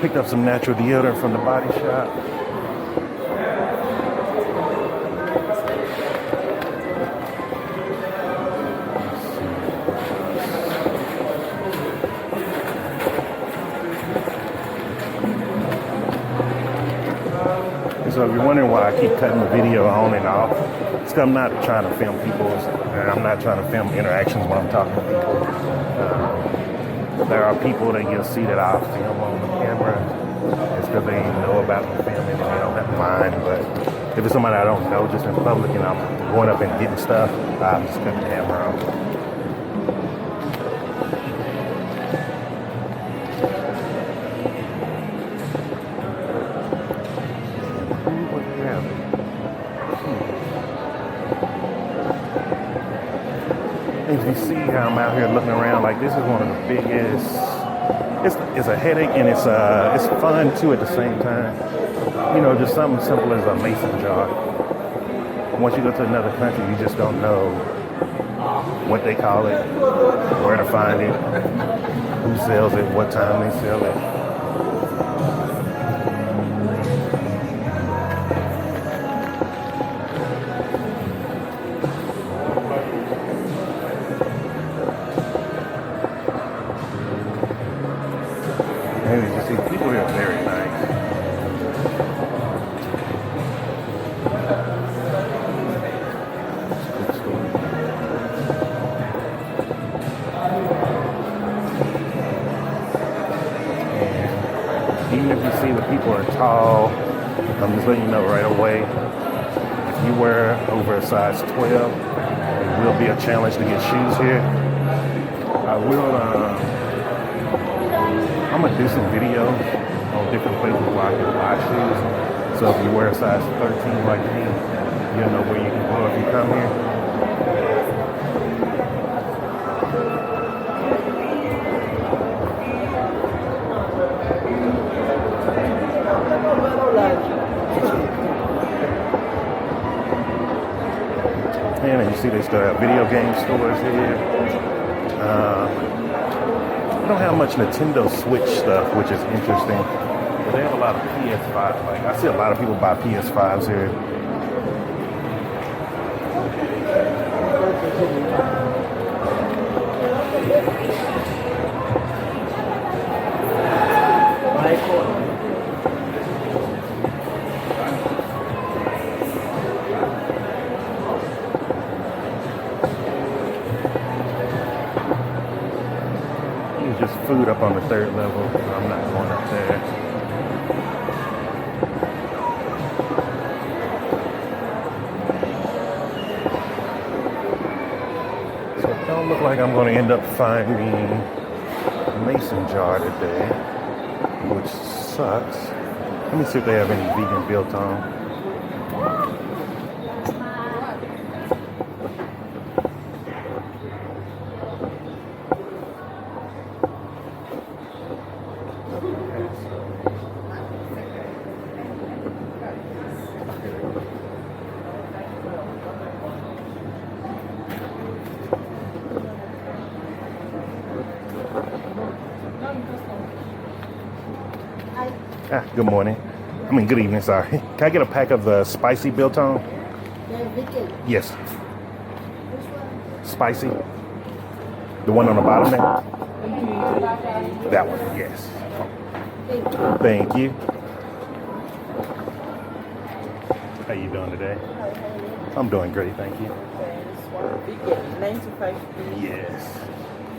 Picked up some natural deodorant from the body shop. So if you're wondering why I keep cutting the video on and off, it's because I'm not trying to film people, and I'm not trying to film interactions when I'm talking to people. There are people that you'll see that I'll film on the camera. It's because they know about me filming and they don't have to mind. But if it's somebody I don't know just in public and I'm going up and getting stuff, I'll just cut the camera on. As you see how I'm out here looking around, like this is one of the biggest, it's a headache and it's fun too at the same time. You know, just something simple as a mason jar. Once you go to another country, you just don't know what they call it, where to find it, who sells it, what time they sell it. And as you see, people here are very nice. And even if you see that people are tall, I'm just letting you know right away, if you wear over a size 12, it will be a challenge to get shoes here. I'm gonna do some videos on different places where I can buy shoes. So if you wear a size 13 like me, you'll know where you can go if you come here. And you see they still have video game stores here. They don't have much Nintendo Switch stuff, which is interesting. But they have a lot of PS5. Like I see a lot of people buy PS5s here. Just food up on the third level. I'm not going up there. So it don't look like I'm going to end up finding a mason jar today, which sucks. Let me see if they have any vegan biltong. Good morning. I mean, good evening, sorry. Can I get a pack of the spicy biltong? Yes. Spicy? The one on the bottom there? That one, yes. Thank you. How you doing today? I'm doing great, thank you. 95. Yes.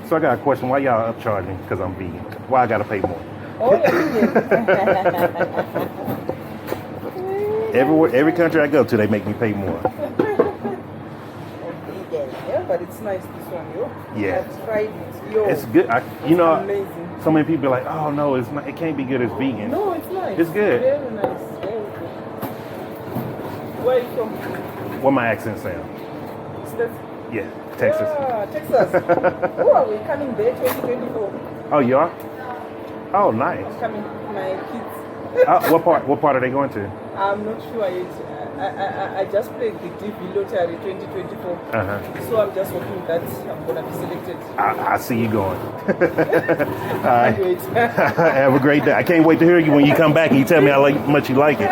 So I got a question. Why y'all upcharging because I'm vegan? Why I gotta pay more? Oh, yeah. Every country I go to, they make me pay more. Yeah, but it's nice this one, yo. Yeah. I've tried it, yo. It's good. It's amazing. So many people are like, oh no, it's not. It can't be good as vegan. No, it's nice. It's good. Very nice. Very good. Where are you from? What my accent sound? Yeah, Texas. Ah, Texas. Oh, are we coming there 2024? Oh, you are? Oh, nice. I'm coming with my kids. What part are they going to? I'm not sure yet. I just played the DV Lottery 2024. So I'm just hoping that I'm going to be selected. I see you going. I can't wait. Have a great day. I can't wait to hear you when you come back and you tell me how much you like it.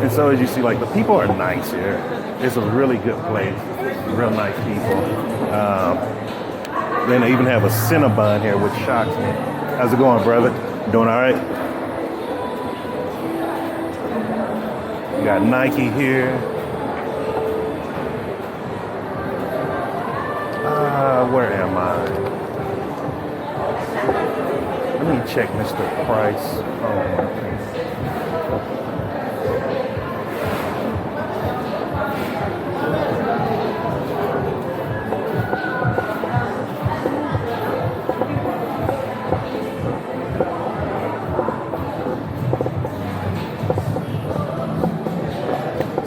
And so as you see, like, the people are nice here. It's a really good place. Real nice people. Then they even have a Cinnabon here, which shocks me. How's it going, brother? Doing all right? You got Nike here. Where am I? Let me check Mr. Price.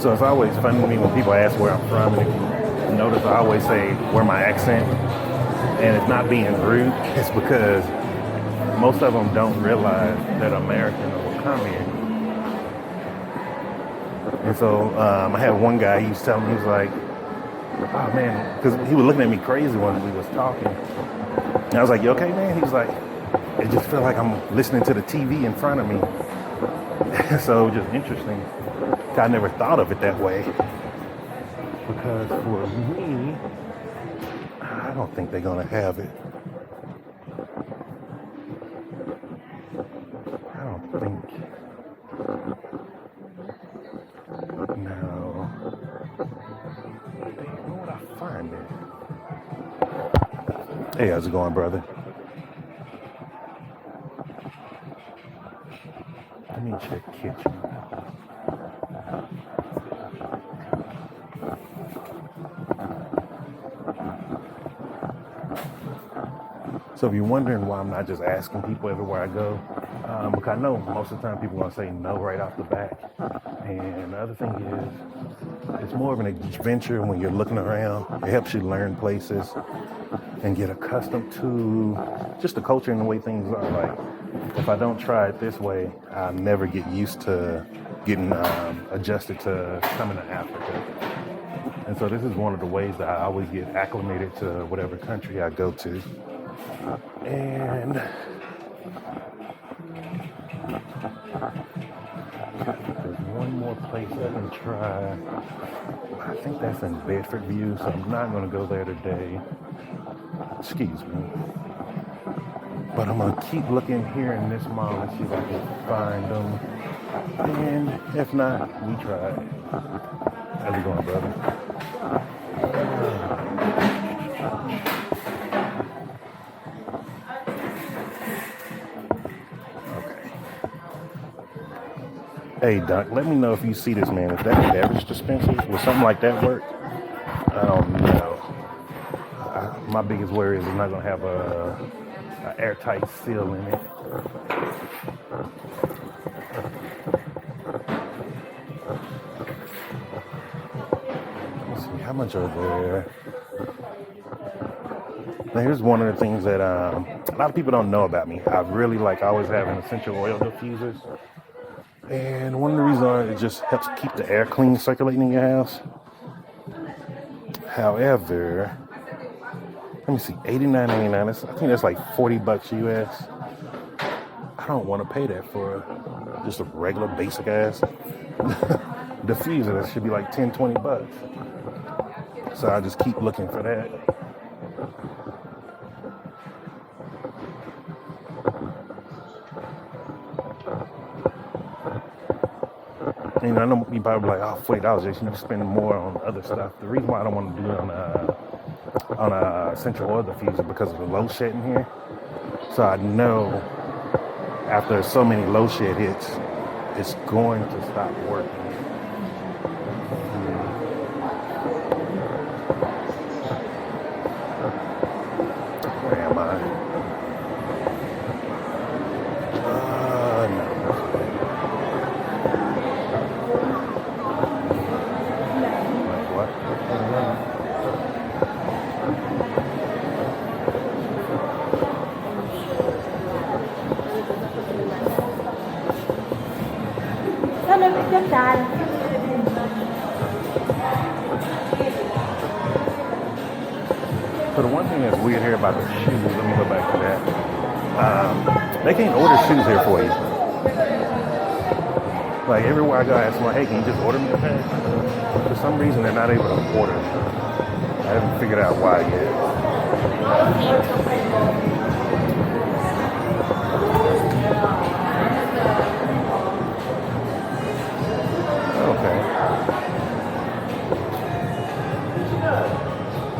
So it's always funny to me when people ask where I'm from, and if you notice, I always say where my accent, and it's not being rude. It's because most of them don't realize that Americans will come here. And so I had one guy, he was telling me, he was like, oh man, because he was looking at me crazy when we was talking. And I was like, you okay, man? He was like, it just felt like I'm listening to the TV in front of me. So it was just interesting. I never thought of it that way. Because for me, I don't think they're going to have it. I don't think. No. Where would I find it? Hey, how's it going, brother? Let me check kitchen. So if you're wondering why I'm not just asking people everywhere I go, because I know most of the time people are going to say no right off the bat. And the other thing is, it's more of an adventure when you're looking around. It helps you learn places and get accustomed to just the culture and the way things are. Like, if I don't try it this way, I'll never get used to getting adjusted to coming to Africa. And so this is one of the ways that I always get acclimated to whatever country I go to. And there's one more place I can try. I think that's in Bedford View, so I'm not going to go there today. Excuse me. But I'm going to keep looking here in this mall and see if I can find them. And if not, we try it. How's it going, brother? Hey, Doc, let me know if you see this, man. Is that a beverage dispenser? Will something like that work? I don't know. My biggest worry is it's not going to have a airtight seal in it. Let's see, how much are there? Now, here's one of the things that a lot of people don't know about me. I really like always having essential oil diffusers. And one of the reasons it just helps keep the air clean circulating in your house. However, let me see, $89.99. I think that's like $40 US. I don't want to pay that for just a regular basic ass diffuser. That should be like $10-20. So I just keep looking for that. And I know you probably like, oh, $40, Jason, you can spend more on other stuff. The reason why I don't want to do it on a essential oil diffuser because of the low shedding here. So I know after so many low shed hits, it's going to stop working. Where am I? No. What? So the one thing that's weird here about the shoes, let me go back to that. They can't order shoes here for you. Like everywhere I go, I ask them, like, hey, can you just order me a pair? For some reason, they're not able to order. I haven't figured out why yet. Okay.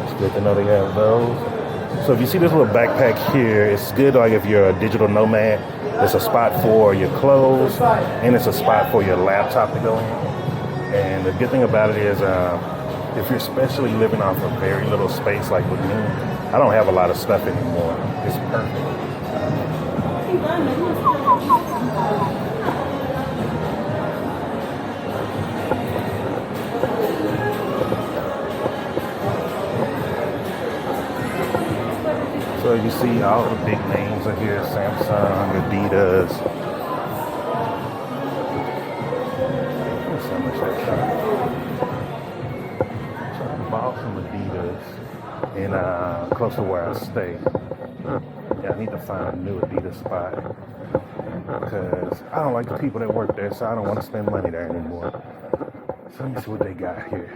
It's good to know they have those. So if you see this little backpack here, it's good like if you're a digital nomad. It's a spot for your clothes, and it's a spot for your laptop to go in. And the good thing about it is, if you're especially living off a very little space like with me, I don't have a lot of stuff anymore. It's perfect. So you see all the big names are here, Samsung, Adidas. Let's see how much that shot. So I bought some Adidas in close to where I stay. Yeah, I need to find a new Adidas spot because I don't like the people that work there, so I don't want to spend money there anymore. So let me see what they got here.